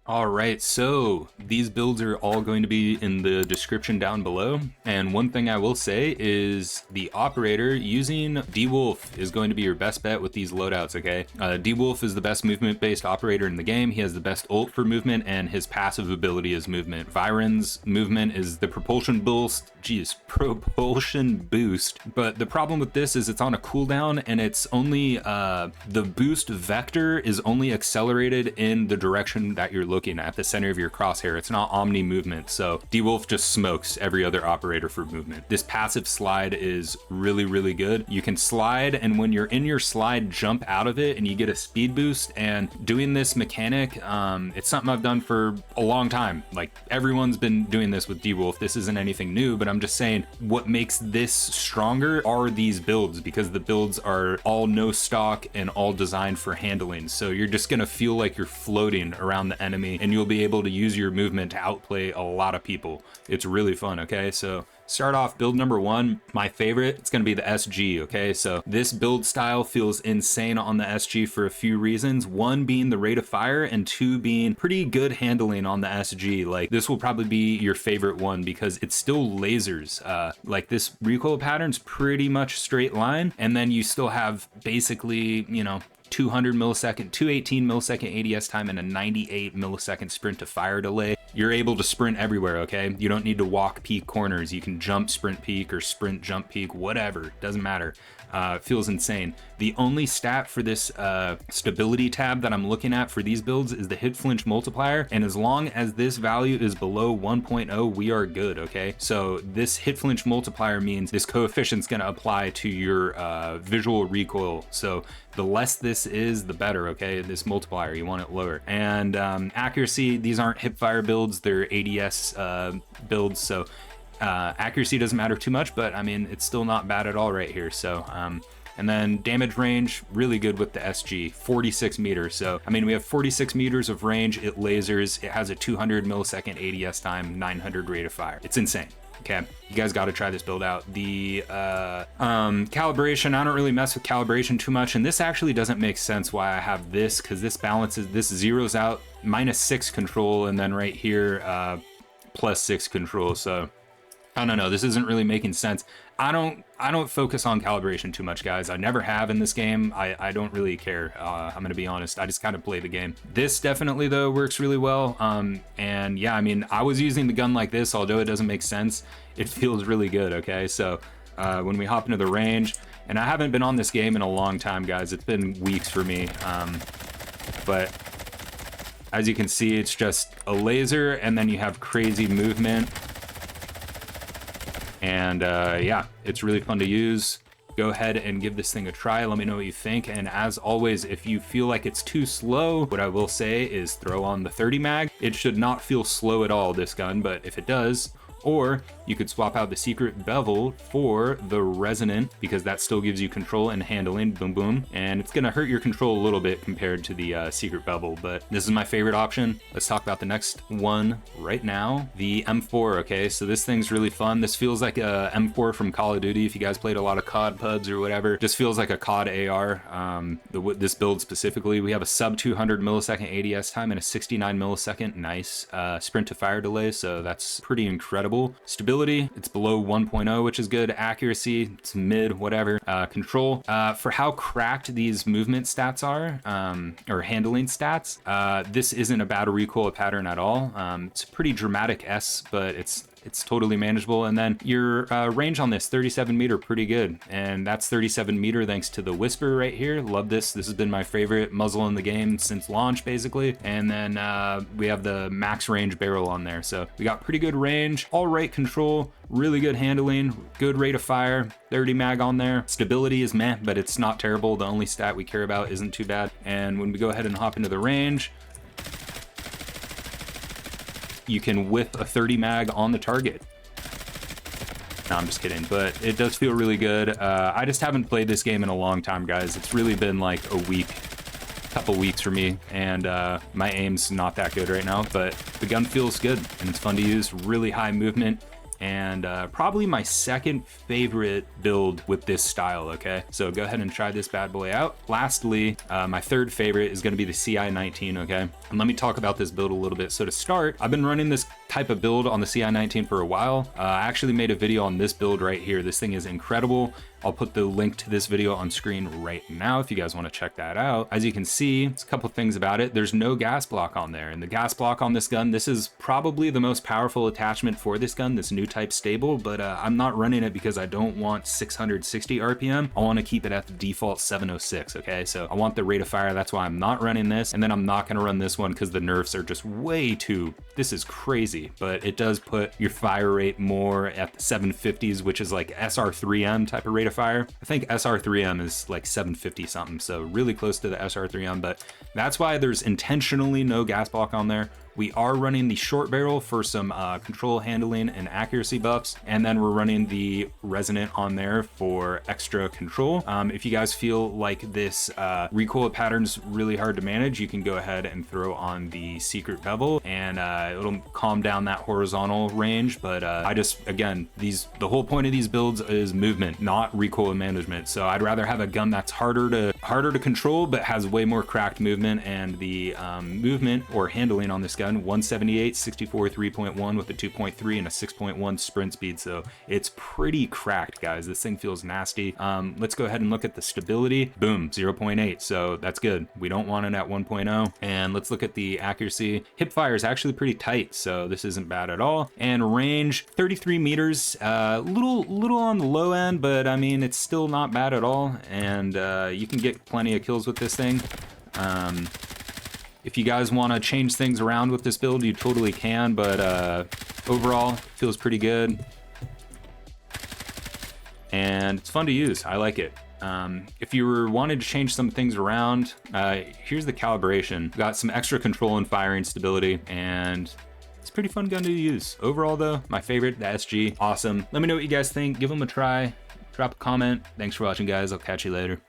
All right, so these builds are all going to be in the description down below. And one thing I will say is the operator using D-Wolf is going to be your best bet with these loadouts, okay? D-Wolf is the best movement-based operator in the game. He has the best ult for movement, and his passive ability is movement. Viren's movement is the propulsion boost. Propulsion boost. But the problem with this is it's on a cooldown, and it's only, the boost vector is only accelerated in the direction that you're looking at the center of your crosshair. It's not omni movement, so D-Wolf just smokes every other operator for movement. This passive slide is really good. You can slide, and when you're in your slide, jump out of it and you get a speed boost. And doing this mechanic, it's something I've done for a long time. Like, everyone's been doing this with D-Wolf. This isn't anything new, but I'm just saying what makes this stronger are these builds, because the builds are all no stock and all designed for handling. So you're just gonna feel like you're floating around the enemy, and you'll be able to use your movement to outplay a lot of people. It's really fun, okay? So start off build number one. My favorite, it's gonna be the SG, okay? So this build style feels insane on the SG for a few reasons. One being the rate of fire, and two being pretty good handling on the SG. Like, this will probably be your favorite one because it's still lasers. Like, this recoil pattern's pretty much straight line, and then you still have basically, you know, 200 millisecond, 218 millisecond ADS time, and a 98 millisecond sprint to fire delay. You're able to sprint everywhere, okay? You don't need to walk peak corners. You can jump sprint peak or sprint jump peak, whatever, doesn't matter. It feels insane. The only stat for this stability tab that I'm looking at for these builds is the hit flinch multiplier, and as long as this value is below 1.0, we are good, okay? So this hit flinch multiplier means this coefficient's gonna apply to your visual recoil. So the less this is, the better, okay? This multiplier, you want it lower. And accuracy, these aren't hipfire builds, they're ADS builds, so accuracy doesn't matter too much, but I mean, it's still not bad at all right here. So and then damage range, really good with the SG, 46 meters. So I mean, we have 46 meters of range. It lasers, it has a 200 millisecond ADS time, 900 rate of fire. It's insane. Okay, you guys got to try this build out. The calibration, I don't really mess with calibration too much, and this actually doesn't make sense why I have this, because this balances, this zeroes out -6 control, and then right here +6 control. So I don't know, this isn't really making sense. I don't focus on calibration too much, guys. I never have in this game. I don't really care. I'm gonna be honest. I just kind of play the game. This definitely though works really well. And yeah, I mean, I was using the gun like this, although it doesn't make sense. It feels really good, okay? So when we hop into the range, and I haven't been on this game in a long time, guys. It's been weeks for me. But as you can see, it's just a laser, and then you have crazy movement. And yeah, it's really fun to use. Go ahead and give this thing a try. Let me know what you think. And as always, if you feel like it's too slow, what I will say is throw on the 30 mag. It should not feel slow at all, this gun, but if it does, or you could swap out the secret bevel for the resonant, because that still gives you control and handling, boom boom, and it's gonna hurt your control a little bit compared to the secret bevel, but this is my favorite option. Let's talk about the next one right now, the M4. Okay, so this thing's really fun. This feels like a M4 from Call of Duty. If you guys played a lot of COD pubs or whatever, just feels like a COD AR. This build specifically, we have a sub 200 millisecond ADS time and a 69 millisecond nice sprint to fire delay, so that's pretty incredible. Stability, it's below 1.0, which is good. Accuracy, it's mid, whatever. Control, for how cracked these movement stats are, or handling stats, this isn't a bad recoil pattern at all. It's a pretty dramatic S, but it's totally manageable. And then your range on this, 37 meter, pretty good. And that's 37 meter thanks to the Whisper right here. Love this. This has been my favorite muzzle in the game since launch, basically. And then we have the max range barrel on there. So we got pretty good range, all right control, really good handling, good rate of fire, 30 mag on there. Stability is meh, but it's not terrible. The only stat we care about isn't too bad. And when we go ahead and hop into the range, you can whip a 30 mag on the target. No, I'm just kidding, but it does feel really good. I just haven't played this game in a long time, guys. It's really been like a week, couple weeks for me, and my aim's not that good right now, but the gun feels good and it's fun to use. Really high movement, and probably my second favorite build with this style, okay? So go ahead and try this bad boy out. Lastly, my third favorite is gonna be the CI-19, okay? And let me talk about this build a little bit. So to start, I've been running this type of build on the CI-19 for a while. I actually made a video on this build right here. This thing is incredible. I'll put the link to this video on screen right now if you guys want to check that out. As you can see, there's a couple things about it. There's no gas block on there, and the gas block on this gun, this is probably the most powerful attachment for this gun, this new type stable, but I'm not running it because I don't want 660 RPM. I want to keep it at the default 706, okay? So I want the rate of fire, that's why I'm not running this, and then I'm not going to run this one because the nerfs are just way too, this is crazy, but it does put your fire rate more at the 750s, which is like SR3M type of rate of fire. I think SR3M is like 750 something, so really close to the SR3M, but that's why there's intentionally no gas block on there. We are running the short barrel for some control handling and accuracy buffs, and then we're running the resonant on there for extra control. If you guys feel like this recoil pattern's really hard to manage, you can go ahead and throw on the secret bevel, and it'll calm down that horizontal range. But I just, again, the whole point of these builds is movement, not recoil management. So I'd rather have a gun that's harder to control, but has way more cracked movement, and the movement or handling on this gun, 178, 64, 3.1 with a 2.3 and a 6.1 sprint speed. So it's pretty cracked, guys. This thing feels nasty. Let's go ahead and look at the stability. Boom, 0.8. So that's good. We don't want it at 1.0. And let's look at the accuracy. Hip fire is actually pretty tight, so this isn't bad at all. And range, 33 meters, little on the low end, but I mean, it's still not bad at all. And you can get plenty of kills with this thing. If you guys want to change things around with this build, you totally can, but overall, feels pretty good. And it's fun to use. I like it. If you were wanting to change some things around, here's the calibration. Got some extra control and firing stability, and it's a pretty fun gun to use. Overall, though, my favorite, the SG, awesome. Let me know what you guys think. Give them a try. Drop a comment. Thanks for watching, guys. I'll catch you later.